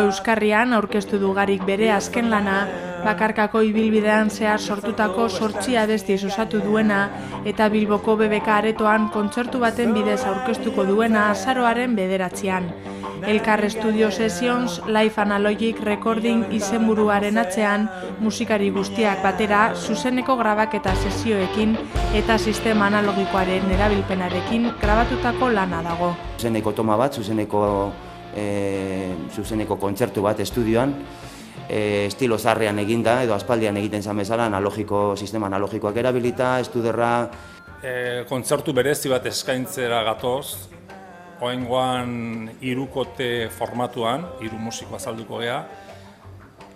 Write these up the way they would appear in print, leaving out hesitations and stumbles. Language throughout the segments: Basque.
Euskarrian aurkeztu dugarik bere azken lana, bakarkako ibilbidean zehar sortutako 8 abestiz osatu duena eta Bilboko BBK aretoan kontzertu baten bidez aurkeztuko duena azaroaren 9. Elkar Studio Sessions Live Analogic Recording izenburuaren atzean musikari guztiak batera zuzeneko grabaketa sesioekin eta sistema analogikoaren erabilpenarekin grabatutako lana dago. Zuzeneko toma bat, zuzeneko kontzertu bat estudioan, estilo zarrean eginda edo aspaldian egiten zan bezala sistema analogikoak erabilita, estuderra. Kontzertu berezi bat eskaintzera gatoz, oraingoan 3 formatuan, 3 musiko azalduko gea,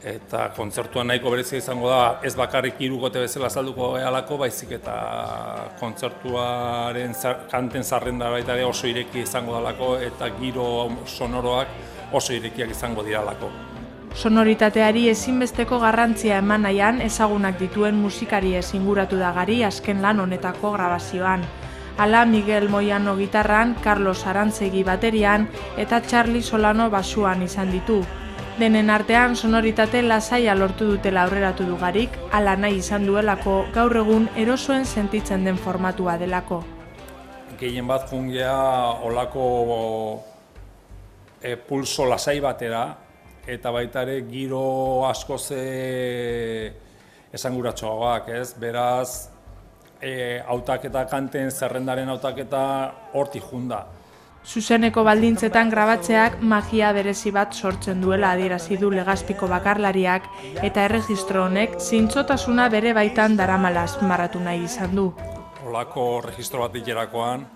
eta kontzertuan nahiko berezia izango da, ez bakarrik 3 bezala azalduko gehalako, baizik eta kontzertuaren kanten zerrenda baita ere oso ireki izango dalako eta giro sonoroak oso irekiak izango diralako. Sonoritateari ezinbesteko garrantzia eman nahian ezagunak dituen musikariez inguratu da Gari azken lan honetako grabazioan. Hala Miguel Moyano gitarran, Carlos Arantzegi baterian eta Charly Solano basuan izan ditu. Denen artean sonoritate lasaia lortu dutela aurreratu du Garik, hala nahi izan duelako gaur egun erosoen sentitzen den formatua delako. Gehien bat jungea olako pulso lasai batera, eta baita ere giro askoz esanguratsuagoak, ez? Beraz, hautaketa kanten zerrendaren hautaketa hortik junda. Zuzeneko baldintzetan grabatzeak magia berezi bat sortzen duela adierazi du Legazpiko bakarlariak eta erregistro honek zintzotasuna bere baitan daramala azpimarratu nahi izan du. Olako registro bat ikerakoan,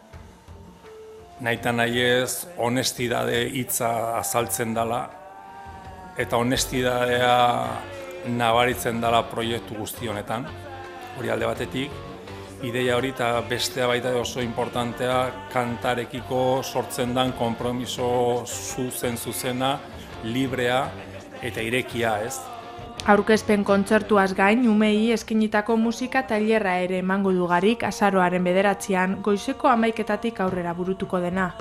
nahita nahi ez honestidade hitza azaltzen dela, eta honestidadea nabaritzen dela proiektu guzti honetan, hori alde batetik. Ideia hori eta bestea baita oso importantea kantarekiko sortzen den konpromiso zuzena, librea eta irekia, ez? Aurkezpen kontzertuaz gain, umei eskainitako musika tailerra ere emango du Garik azaroaren 9 goizeko 11 aurrera burutuko dena.